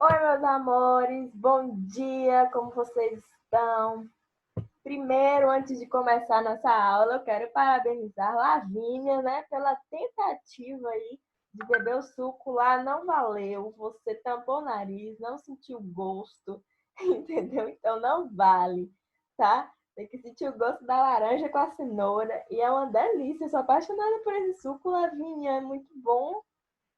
Oi, meus amores, bom dia, como vocês estão? Primeiro, antes de começar nossa aula, eu quero parabenizar Lavínia, né, pela tentativa aí de beber o suco lá, não valeu, você tampou o nariz, não sentiu gosto, entendeu? Então não vale, tá? Tem que sentir o gosto da laranja com a cenoura e é uma delícia, eu sou apaixonada por esse suco, Lavínia, é muito bom.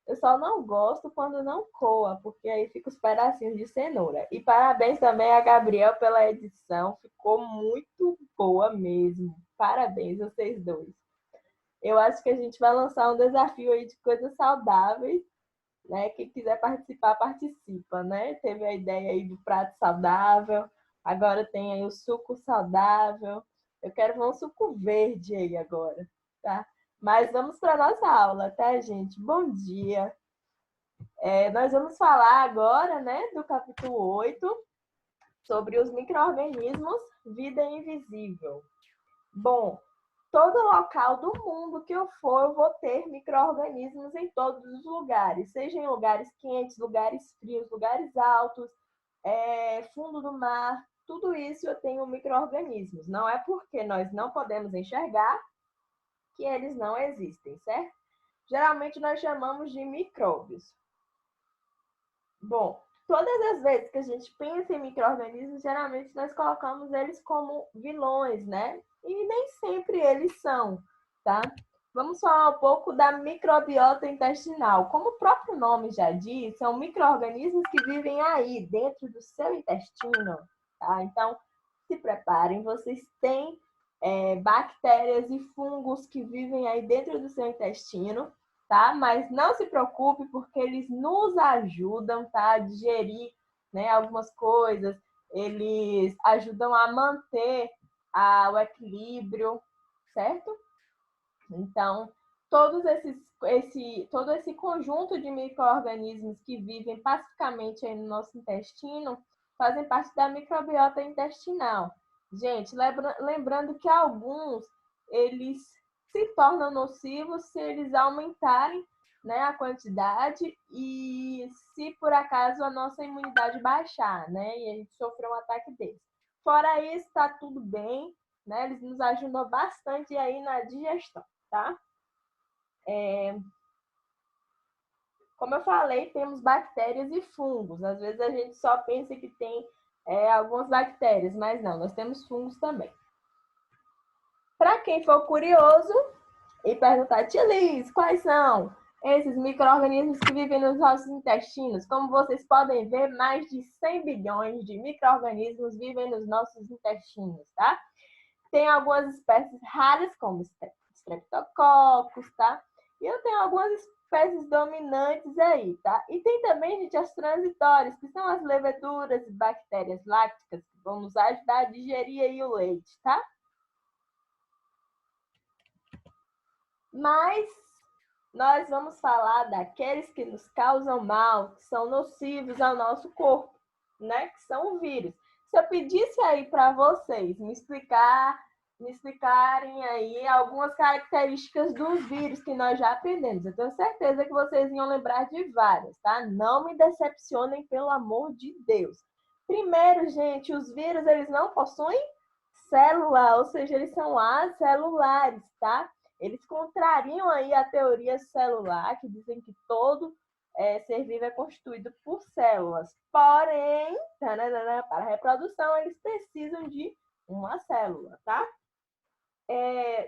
Eu só não gosto quando não coa, porque aí fica os pedacinhos de cenoura. E parabéns também a Gabriel pela edição, ficou muito boa mesmo. Parabéns, vocês dois. Eu acho que a gente vai lançar um desafio aí de coisas saudáveis, né? Quem quiser participar, participa, né? Teve a ideia aí do prato saudável, agora tem aí o suco saudável. Eu quero ver um suco verde aí agora, tá? Mas vamos para nossa aula, tá, gente? Bom dia. Nós vamos falar agora, né, do capítulo 8 sobre os micro-organismos, vida invisível. Bom, todo local do mundo que eu for, eu vou ter micro-organismos em todos os lugares, seja em lugares quentes, lugares frios, lugares altos, fundo do mar, tudo isso eu tenho micro-organismos. Não é porque nós não podemos enxergar que eles não existem, certo? Geralmente nós chamamos de micróbios. Bom, todas as vezes que a gente pensa em micro-organismos, geralmente nós colocamos eles como vilões, né? E nem sempre eles são, tá? Vamos falar um pouco da microbiota intestinal. Como o próprio nome já diz, são micro-organismos que vivem aí, dentro do seu intestino, tá? Então, se preparem, vocês têm bactérias e fungos que vivem aí dentro do seu intestino, tá? Mas não se preocupe, porque eles nos ajudam, tá? A digerir, né, algumas coisas, eles ajudam a manter o equilíbrio, certo? Então, todo esse conjunto de micro-organismos que vivem pacificamente aí no nosso intestino fazem parte da microbiota intestinal. Gente, lembrando que alguns, eles se tornam nocivos se eles aumentarem, né, a quantidade e se por acaso a nossa imunidade baixar, né, e a gente sofrer um ataque deles. Fora isso, está tudo bem, né, eles nos ajudam bastante aí na digestão, tá? Como eu falei, temos bactérias e fungos. Às vezes a gente só pensa que tem algumas bactérias, mas não, nós temos fungos também. Para quem for curioso e perguntar, Tia Liz, quais são esses micro-organismos que vivem nos nossos intestinos? Como vocês podem ver, mais de 100 bilhões de micro-organismos vivem nos nossos intestinos, tá? Tem algumas espécies raras, como streptococcus, tá? E eu tenho algumas espécies dominantes aí, tá? E tem também, gente, as transitórias, que são as leveduras e bactérias lácticas, que vão nos ajudar a digerir aí o leite, tá? Mas nós vamos falar daqueles que nos causam mal, que são nocivos ao nosso corpo, né? Que são o vírus. Se eu pedisse aí para vocês me explicarem aí algumas características dos vírus que nós já aprendemos, eu tenho certeza que vocês iam lembrar de várias, tá? Não me decepcionem, pelo amor de Deus. Primeiro, gente, os vírus, eles não possuem célula, ou seja, eles são acelulares, tá? Eles contrariam aí a teoria celular, que dizem que todo ser vivo é constituído por células. Porém, para a reprodução, eles precisam de uma célula, tá?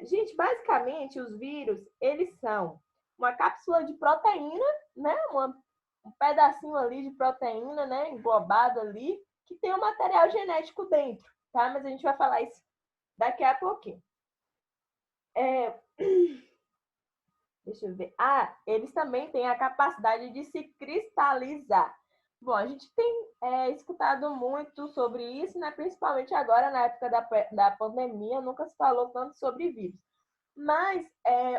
Gente, basicamente, os vírus, eles são uma cápsula de proteína, né? Um pedacinho ali de proteína, né? Englobado ali, que tem um material genético dentro, tá? Mas a gente vai falar isso daqui a pouquinho. Deixa eu ver. Eles também têm a capacidade de se cristalizar. Bom, a gente tem escutado muito sobre isso, né? Principalmente agora, na época da pandemia, nunca se falou tanto sobre vírus. Mas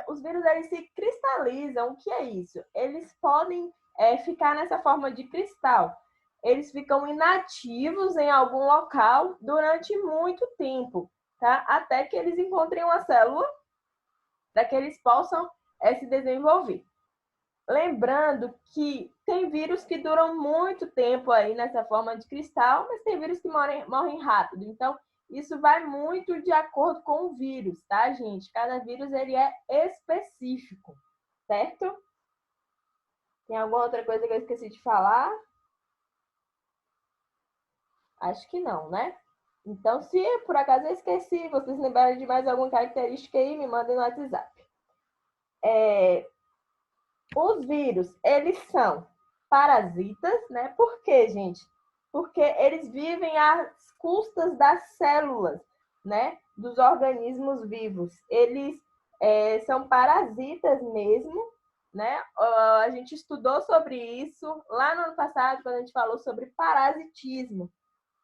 os vírus, eles se cristalizam. O que é isso? Eles podem ficar nessa forma de cristal. Eles ficam inativos em algum local durante muito tempo, tá? Até que eles encontrem uma célula para que eles possam se desenvolver. Lembrando que tem vírus que duram muito tempo aí nessa forma de cristal, mas tem vírus que morrem rápido. Então, isso vai muito de acordo com o vírus, tá, gente? Cada vírus ele é específico, certo? Tem alguma outra coisa que eu esqueci de falar? Acho que não, né? Então, se por acaso eu esqueci, vocês lembrarem de mais alguma característica aí, me mandem no WhatsApp. Os vírus, eles são parasitas, né? Por quê, gente? Porque eles vivem às custas das células, né? Dos organismos vivos. Eles são parasitas mesmo, né? A gente estudou sobre isso lá no ano passado, quando a gente falou sobre parasitismo,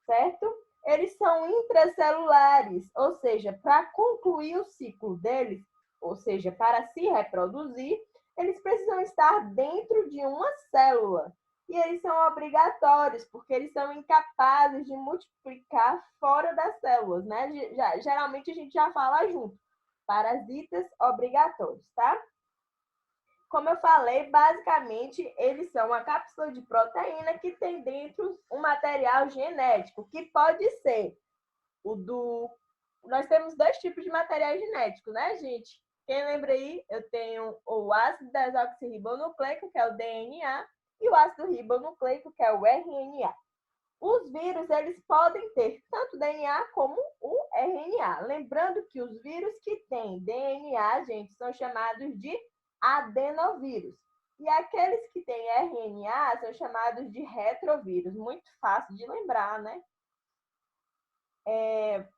certo? Eles são intracelulares, ou seja, para concluir o ciclo deles, ou seja, para se reproduzir, eles precisam estar dentro de uma célula. E eles são obrigatórios, porque eles são incapazes de multiplicar fora das células, né? Geralmente a gente já fala junto. Parasitas obrigatórios, tá? Como eu falei, basicamente, eles são uma cápsula de proteína que tem dentro um material genético, que pode ser o do... Nós temos dois tipos de material genético, né, gente? Quem lembra aí? Eu tenho o ácido desoxirribonucleico, que é o DNA, e o ácido ribonucleico, que é o RNA. Os vírus, eles podem ter tanto DNA como o RNA. Lembrando que os vírus que têm DNA, gente, são chamados de adenovírus. E aqueles que têm RNA são chamados de retrovírus. Muito fácil de lembrar, né?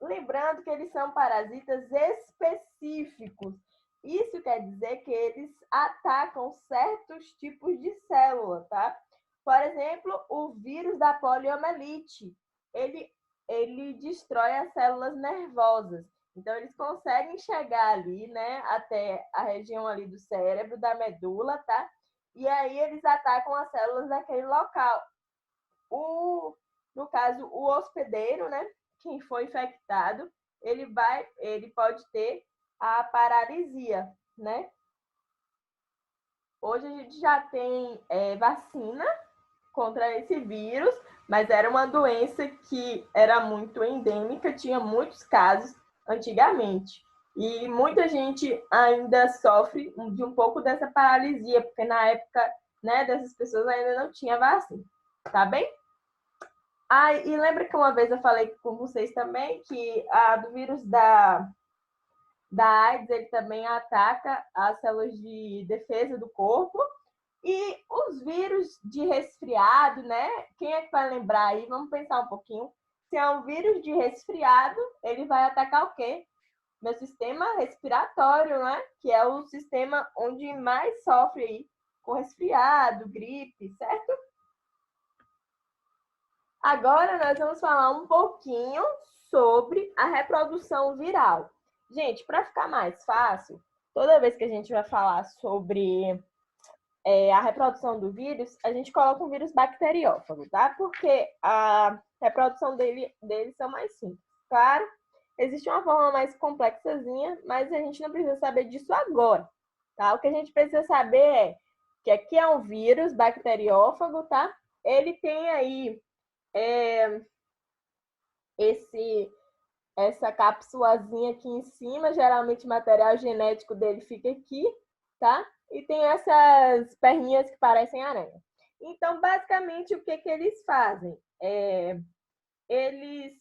Lembrando que eles são parasitas específicos. Isso quer dizer que eles atacam certos tipos de célula, tá? Por exemplo, o vírus da poliomielite, ele destrói as células nervosas. Então, eles conseguem chegar ali, né, até a região ali do cérebro, da medula, tá? E aí eles atacam as células daquele local. No caso, o hospedeiro, né, quem foi infectado, ele pode ter a paralisia, né? Hoje a gente já tem vacina contra esse vírus, mas era uma doença que era muito endêmica, tinha muitos casos antigamente. E muita gente ainda sofre de um pouco dessa paralisia, porque na época, né, dessas pessoas ainda não tinha vacina. Tá bem? E lembra que uma vez eu falei com vocês também que do vírus da AIDS, ele também ataca as células de defesa do corpo. E os vírus de resfriado, né? Quem é que vai lembrar aí? Vamos pensar um pouquinho. Se é um vírus de resfriado, ele vai atacar o quê? Meu sistema respiratório, né? Que é o sistema onde mais sofre aí com resfriado, gripe, certo? Agora nós vamos falar um pouquinho sobre a reprodução viral. Gente, para ficar mais fácil, toda vez que a gente vai falar sobre a reprodução do vírus, a gente coloca um vírus bacteriófago, tá? Porque a reprodução deles são mais simples. Claro, existe uma forma mais complexazinha, mas a gente não precisa saber disso agora, tá? O que a gente precisa saber é que aqui é um vírus bacteriófago, tá? Ele tem aí essa cápsulazinha aqui em cima, geralmente o material genético dele fica aqui, tá? E tem essas perninhas que parecem aranha. Então, basicamente, o que eles fazem? Eles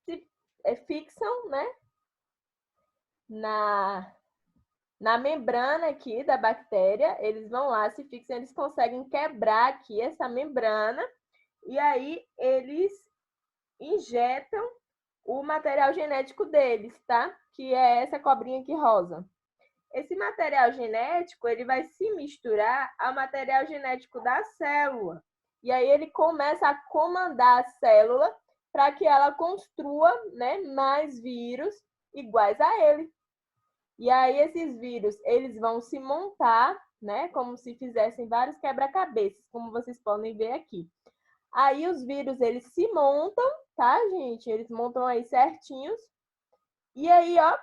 se fixam, né, na membrana aqui da bactéria, eles vão lá, se fixam, eles conseguem quebrar aqui essa membrana, e aí eles injetam o material genético deles, tá? Que é essa cobrinha aqui rosa. Esse material genético, ele vai se misturar ao material genético da célula. E aí ele começa a comandar a célula para que ela construa, né, mais vírus iguais a ele. E aí esses vírus, eles vão se montar, né, como se fizessem vários quebra-cabeças, como vocês podem ver aqui. Aí os vírus, eles se montam, tá, gente? Eles montam aí certinhos. E aí, ó,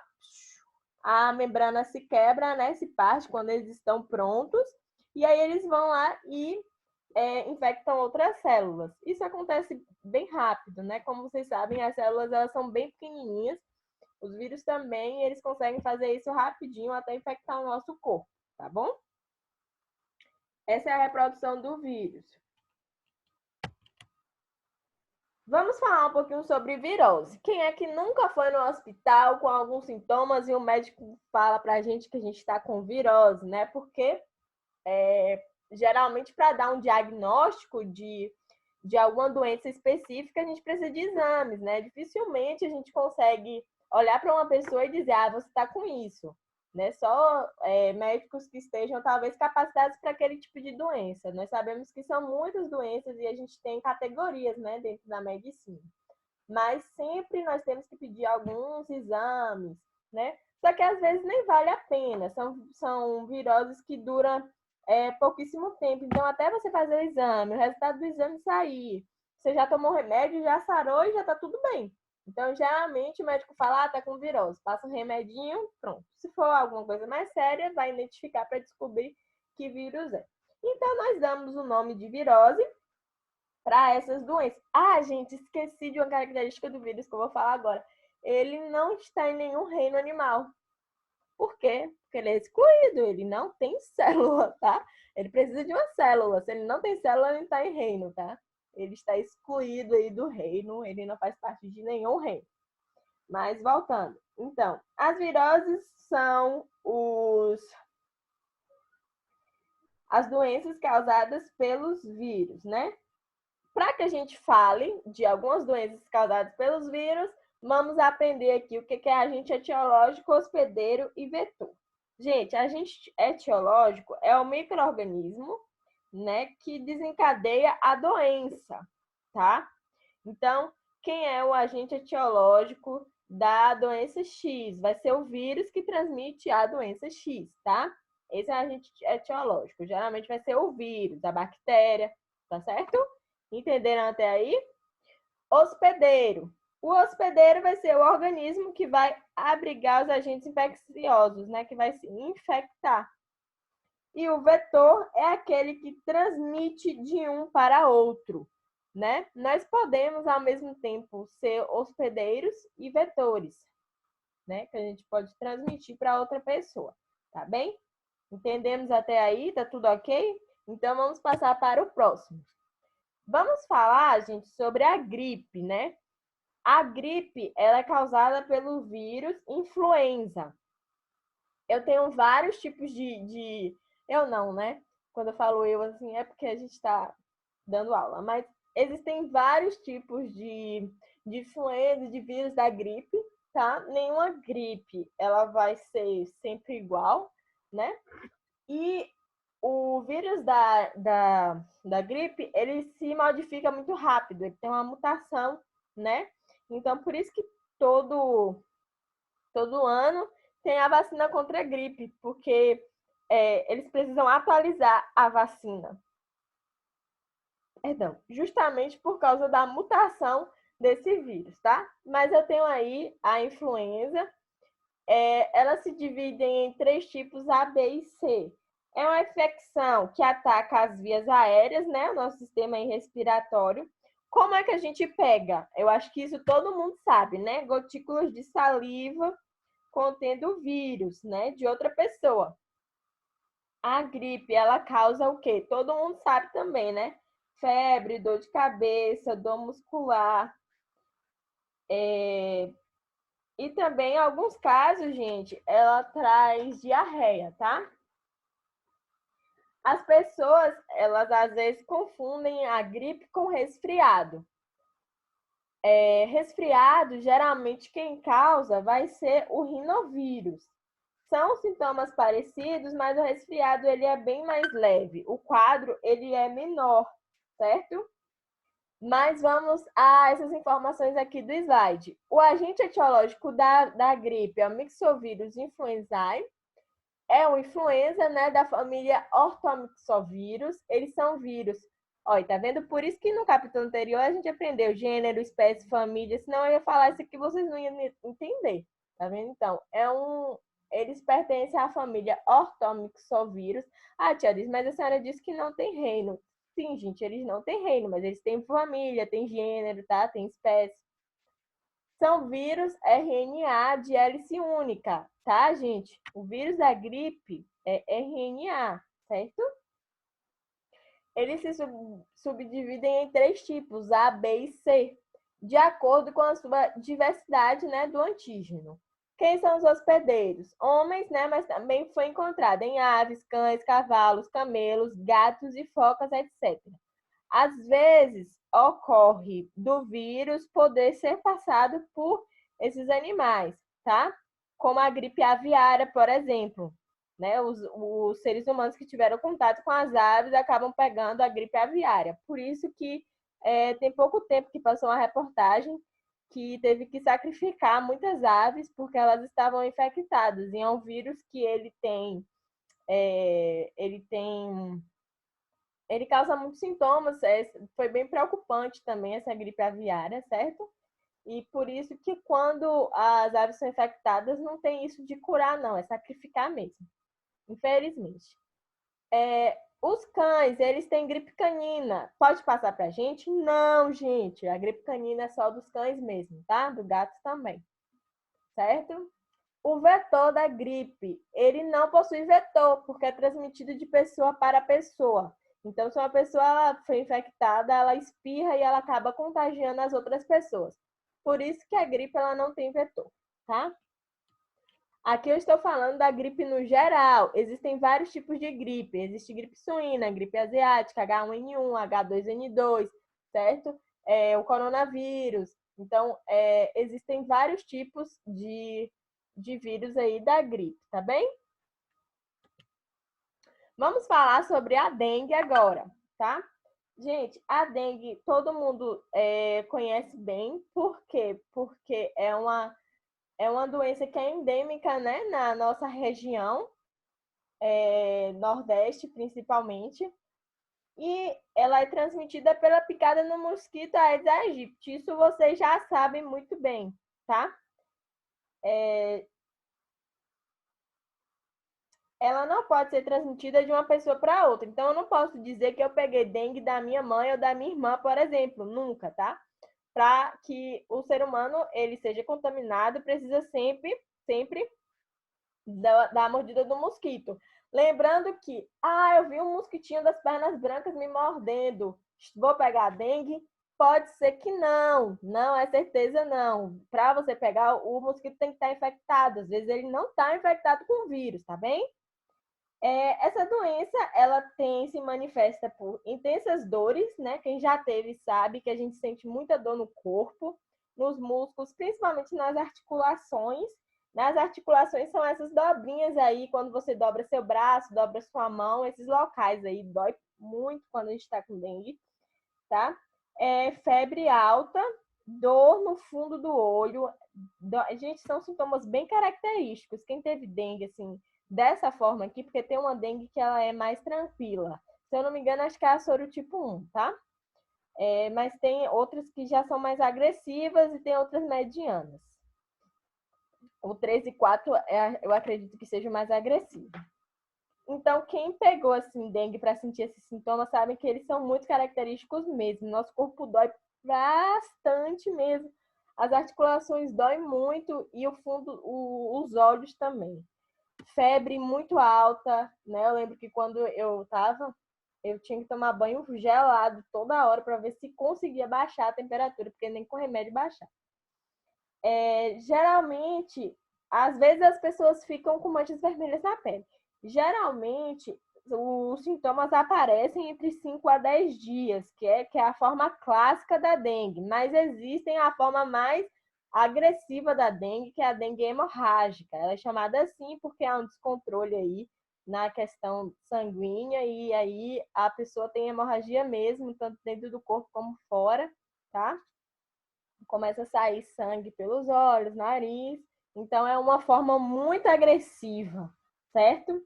a membrana se quebra, né? Se parte quando eles estão prontos. e aí eles vão lá e infectam outras células. Isso acontece bem rápido, né? Como vocês sabem, as células elas são bem pequenininhas. Os vírus também, eles conseguem fazer isso rapidinho até infectar o nosso corpo, tá bom? Essa é a reprodução do vírus. Vamos falar um pouquinho sobre virose. Quem é que nunca foi no hospital com alguns sintomas e o médico fala pra gente que a gente está com virose, né? Porque geralmente para dar um diagnóstico de alguma doença específica, a gente precisa de exames, né? Dificilmente a gente consegue olhar para uma pessoa e dizer, você está com isso. Né? Só médicos que estejam talvez capacitados para aquele tipo de doença. Nós sabemos que são muitas doenças e a gente tem categorias, né, dentro da medicina. Mas sempre nós temos que pedir alguns exames, né? Só que às vezes nem vale a pena. São viroses que duram pouquíssimo tempo. Então, até você fazer o exame, o resultado do exame sair, você já tomou remédio, já sarou e já tá tudo bem. Então, geralmente, o médico fala, tá com virose. Passa um remedinho, pronto. Se for alguma coisa mais séria, vai identificar para descobrir que vírus é. Então, nós damos o nome de virose para essas doenças. Gente, esqueci de uma característica do vírus que eu vou falar agora. Ele não está em nenhum reino animal. Por quê? Porque ele é excluído, ele não tem célula, tá? Ele precisa de uma célula. Se ele não tem célula, ele não está em reino, tá? Ele está excluído aí do reino, ele não faz parte de nenhum reino. Mas voltando. Então, as viroses são as doenças causadas pelos vírus, né? Para que a gente fale de algumas doenças causadas pelos vírus, vamos aprender aqui o que é agente etiológico, hospedeiro e vetor. Gente, agente etiológico é o micro-organismo, né, que desencadeia a doença, tá? Então, quem é o agente etiológico da doença X? Vai ser o vírus que transmite a doença X, tá? Esse é o agente etiológico. Geralmente vai ser o vírus, a bactéria, tá certo? Entenderam até aí? Hospedeiro. O hospedeiro vai ser o organismo que vai abrigar os agentes infecciosos, né? Que vai se infectar. E o vetor é aquele que transmite de um para outro, né? Nós podemos, ao mesmo tempo, ser hospedeiros e vetores, né? Que a gente pode transmitir para outra pessoa, tá bem? Entendemos até aí? Tá tudo ok? Então, vamos passar para o próximo. Vamos falar, gente, sobre a gripe, né? A gripe, ela é causada pelo vírus influenza. Eu tenho vários tipos Eu não, né? Quando eu falo eu, assim, é porque a gente está dando aula. Mas existem vários tipos de influenza, de vírus da gripe, tá? Nenhuma gripe, ela vai ser sempre igual, né? E o vírus da gripe, ele se modifica muito rápido, ele tem uma mutação, né? Então, por isso que todo ano tem a vacina contra a gripe, porque eles precisam atualizar a vacina. Perdão, justamente por causa da mutação desse vírus, tá? Mas eu tenho aí a influenza, elas se dividem em 3 tipos, A, B e C. É uma infecção que ataca as vias aéreas, né? O nosso sistema respiratório. Como é que a gente pega? Eu acho que isso todo mundo sabe, né? Gotículas de saliva contendo vírus, né? De outra pessoa. A gripe, ela causa o quê? Todo mundo sabe também, né? Febre, dor de cabeça, dor muscular. E também, em alguns casos, gente, ela traz diarreia, tá? As pessoas, elas às vezes confundem a gripe com resfriado. Resfriado, geralmente quem causa vai ser o rinovírus. São sintomas parecidos, mas o resfriado ele é bem mais leve. O quadro ele é menor, certo? Mas vamos a essas informações aqui do slide. O agente etiológico da gripe é o Myxovírus influenzae. É uma influenza, né, da família Orthomyxovírus. Eles são vírus. Olha, tá vendo? Por isso que no capítulo anterior a gente aprendeu gênero, espécie, família. Senão eu ia falar isso aqui, vocês não iam entender. Tá vendo? Então, é eles pertencem à família Orthomyxovírus. Ah, tia diz, mas a senhora disse que não tem reino. Sim, gente, eles não têm reino, mas eles têm família, têm gênero, tá? Tem espécie. São vírus RNA de hélice única, tá, gente? O vírus da gripe é RNA, certo? Eles se subdividem em 3 tipos, A, B e C, de acordo com a sua diversidade, né, do antígeno. Quem são os hospedeiros? Homens, né, mas também foi encontrado em aves, cães, cavalos, camelos, gatos e focas, etc. Às vezes, ocorre do vírus poder ser passado por esses animais, tá? Como a gripe aviária, por exemplo. Né? Os seres humanos que tiveram contato com as aves acabam pegando a gripe aviária. Por isso que tem pouco tempo que passou uma reportagem que teve que sacrificar muitas aves porque elas estavam infectadas. E é um vírus que ele causa muitos sintomas, foi bem preocupante também essa gripe aviária, certo? E por isso que quando as aves são infectadas, não tem isso de curar, não, é sacrificar mesmo, infelizmente. Os cães, eles têm gripe canina. Pode passar pra gente? Não, gente. A gripe canina é só dos cães mesmo, tá? Do gato também, certo? O vetor da gripe, ele não possui vetor, porque é transmitido de pessoa para pessoa. Então, se uma pessoa foi infectada, ela espirra e ela acaba contagiando as outras pessoas. Por isso que a gripe ela não tem vetor, tá? Aqui eu estou falando da gripe no geral. Existem vários tipos de gripe. Existe gripe suína, gripe asiática, H1N1, H2N2, certo? O coronavírus. Então, existem vários tipos de vírus aí da gripe, tá bem? Vamos falar sobre a dengue agora, tá? Gente, a dengue todo mundo conhece bem. Por quê? Porque é uma doença que é endêmica, né, na nossa região, Nordeste principalmente, e ela é transmitida pela picada no mosquito Aedes aegypti. Isso vocês já sabem muito bem, tá? Ela não pode ser transmitida de uma pessoa para outra. Então, eu não posso dizer que eu peguei dengue da minha mãe ou da minha irmã, por exemplo. Nunca, tá? Para que o ser humano ele seja contaminado, precisa sempre da mordida do mosquito. Lembrando que, eu vi um mosquitinho das pernas brancas me mordendo, vou pegar dengue? Pode ser que não, não é certeza não. Para você pegar, o mosquito tem que estar infectado. Às vezes ele não está infectado com vírus, tá bem? Essa doença, ela se manifesta por intensas dores, né? Quem já teve sabe que a gente sente muita dor no corpo, nos músculos, principalmente nas articulações. Nas articulações são essas dobrinhas aí, quando você dobra seu braço, dobra sua mão, esses locais aí, dói muito quando a gente está com dengue, tá? Febre alta, dor no fundo do olho. Gente, são sintomas bem característicos. Quem teve dengue, assim, dessa forma aqui, porque tem uma dengue que ela é mais tranquila. Se eu não me engano, acho que é a soro tipo 1, tá? Mas tem outras que já são mais agressivas e tem outras medianas. O 3 e 4, eu acredito que seja mais agressivo. Então, quem pegou assim dengue para sentir esses sintomas, sabem que eles são muito característicos mesmo. Nosso corpo dói bastante mesmo. As articulações doem muito e o fundo, os olhos também. Febre muito alta, né? Eu lembro que quando eu tinha que tomar banho gelado toda hora para ver se conseguia baixar a temperatura, porque nem com remédio baixar. Geralmente, às vezes as pessoas ficam com manchas vermelhas na pele. Geralmente, os sintomas aparecem entre 5 a 10 dias, que é a forma clássica da dengue, mas existem a forma mais agressiva da dengue, que é a dengue hemorrágica. Ela é chamada assim porque há um descontrole aí na questão sanguínea e aí a pessoa tem hemorragia mesmo, tanto dentro do corpo como fora, tá? Começa a sair sangue pelos olhos, nariz. Então, é uma forma muito agressiva, certo?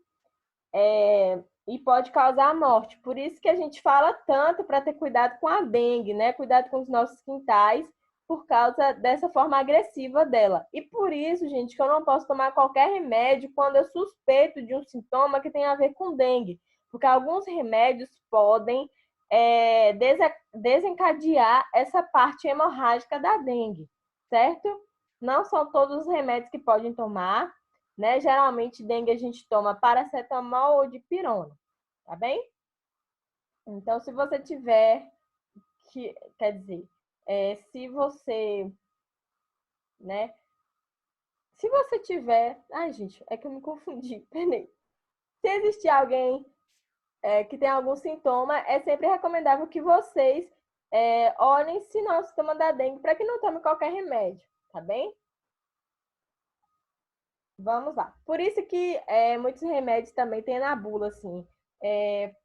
E pode causar morte. Por isso que a gente fala tanto para ter cuidado com a dengue, né? Cuidado com os nossos quintais, por causa dessa forma agressiva dela. E por isso, gente, que eu não posso tomar qualquer remédio quando eu suspeito de um sintoma que tem a ver com dengue. Porque alguns remédios podem desencadear essa parte hemorrágica da dengue, certo? Não são todos os remédios que podem tomar, né? Geralmente, dengue a gente toma paracetamol ou dipirona, tá bem? Então, se você tiver, quer dizer, se você, né? Se você tiver, ai gente, é que eu me confundi, peraí. Se existir alguém que tem algum sintoma, é sempre recomendável que vocês olhem se não é o sintoma da dengue para que não tome qualquer remédio, tá bem? Vamos lá. Por isso que muitos remédios também tem na bula, assim.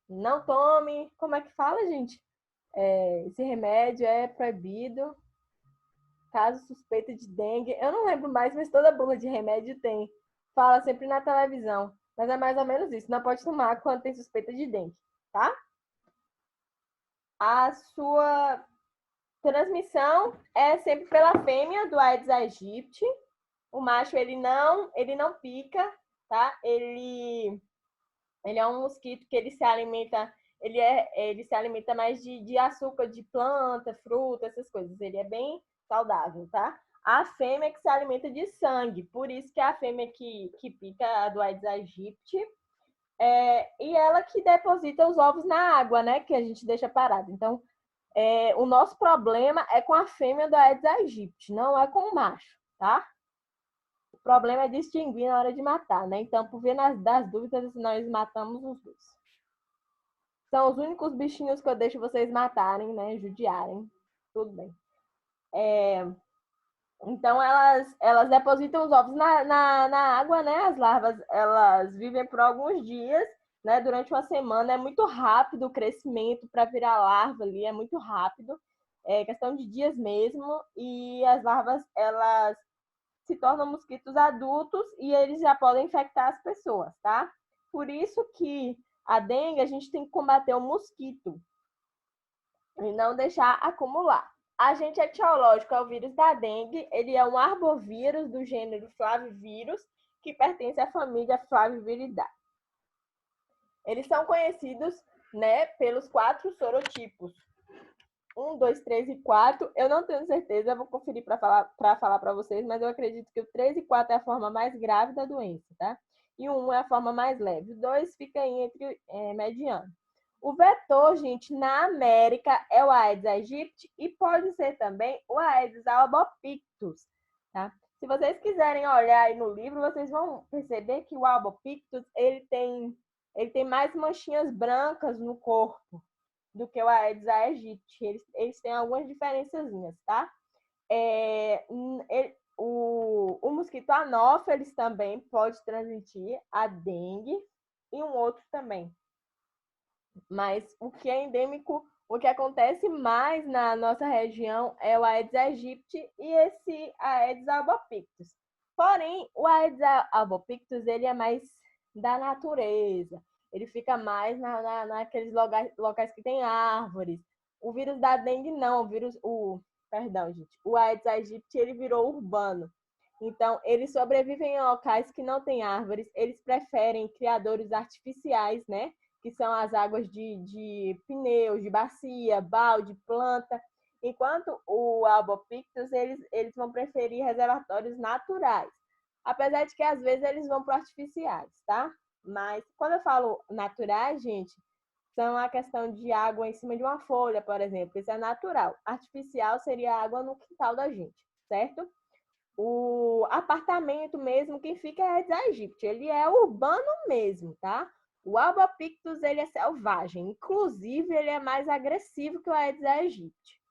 Não tome, como é que fala, gente? Esse remédio é proibido caso suspeito de dengue. Eu não lembro mais, mas toda bula de remédio tem. Fala sempre na televisão. Mas é mais ou menos isso. Não pode tomar quando tem suspeita de dengue, tá? A sua transmissão é sempre pela fêmea do Aedes aegypti. O macho, ele não pica, tá? Ele é um mosquito que ele se alimenta, ele se alimenta mais de açúcar, de planta, fruta, essas coisas. Ele é bem saudável, tá? A fêmea que se alimenta de sangue, por isso que é a fêmea que pica a do Aedes aegypti, e ela que deposita os ovos na água, né? Que a gente deixa parado. Então, o nosso problema é com a fêmea do Aedes aegypti, não é com o macho, tá? O problema é distinguir na hora de matar, né? Então, por via das dúvidas, nós matamos os dois. São os únicos bichinhos que eu deixo vocês matarem, né? Judiarem. Tudo bem. Então, elas depositam os ovos na água, né? As larvas, elas vivem por alguns dias, né? Durante uma semana. É muito rápido o crescimento para virar larva ali, é muito rápido. É questão de dias mesmo. E as larvas, elas se tornam mosquitos adultos e eles já podem infectar as pessoas, tá? Por isso que a dengue, a gente tem que combater o mosquito e não deixar acumular. Agente etiológico é o vírus da dengue. Ele é um arbovírus do gênero Flavivírus, que pertence à família Flaviviridae. Eles são conhecidos, né, pelos 4 sorotipos. 1, 2, 3 e 4. Eu não tenho certeza, eu vou conferir para falar para vocês, mas eu acredito que o 3 e 4 é a forma mais grave da doença, tá? E o 1 é a forma mais leve. O 2 fica aí entre mediano. O vetor, gente, na América é o Aedes aegypti e pode ser também o Aedes albopictus, tá? Se vocês quiserem olhar aí no livro, vocês vão perceber que o albopictus, ele tem mais manchinhas brancas no corpo do que o Aedes aegypti. Eles têm algumas diferençazinhas, tá? O mosquito anófeles também pode transmitir a dengue e um outro também. Mas o que é endêmico, o que acontece mais na nossa região é o Aedes aegypti e esse Aedes albopictus. Porém, o Aedes albopictus, ele é mais da natureza. Ele fica mais naqueles locais que tem árvores. O vírus da dengue não, perdão, gente. O Aedes aegypti, ele virou urbano. Então, eles sobrevivem em locais que não tem árvores. Eles preferem criadouros artificiais, né? Que são as águas de pneus, de bacia, balde, planta. Enquanto o albopictus, eles vão preferir reservatórios naturais. Apesar de que, às vezes, eles vão para artificiais, tá? Mas, quando eu falo naturais, gente, são a questão de água em cima de uma folha, por exemplo. Isso é natural. Artificial seria água no quintal da gente, certo? O apartamento mesmo, quem fica é Aedes aegypti. Ele é urbano mesmo, tá? O albopictus, ele é selvagem. Inclusive, ele é mais agressivo que o Aedes aegypti.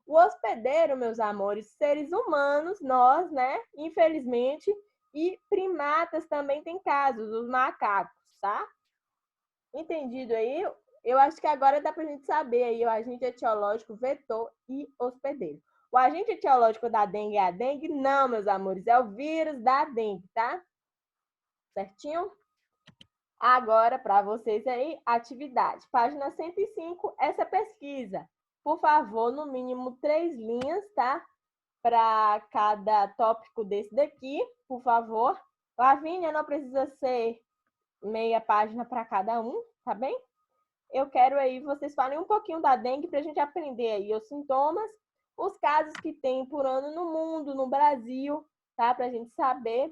O hospedeiro, meus amores, seres humanos, nós, né? Infelizmente, e primatas também tem casos, os macacos, tá? Entendido aí? Eu acho que agora dá pra gente saber aí o agente etiológico, vetor e hospedeiro. O agente etiológico da dengue é a dengue? Não, meus amores, é o vírus da dengue, tá? Certinho? Agora, para vocês aí, atividade. Página 105, essa pesquisa. Por favor, no mínimo 3 linhas, tá? para cada tópico desse daqui, por favor. Lavínia, não precisa ser meia página para cada um, tá bem? Eu quero aí vocês falem um pouquinho da dengue para a gente aprender aí os sintomas, os casos que tem por ano no mundo, no Brasil, tá? Para a gente saber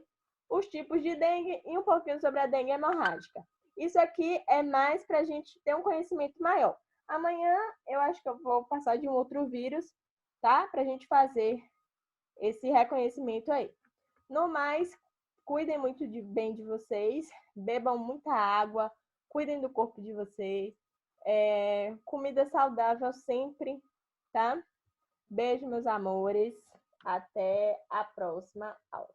os tipos de dengue e um pouquinho sobre a dengue hemorrágica. Isso aqui é mais para a gente ter um conhecimento maior. Amanhã eu acho que eu vou passar de um outro vírus, tá? Para a gente fazer esse reconhecimento aí. No mais, cuidem muito bem de vocês, bebam muita água, cuidem do corpo de vocês. Comida saudável sempre, tá? Beijo, meus amores. Até a próxima aula.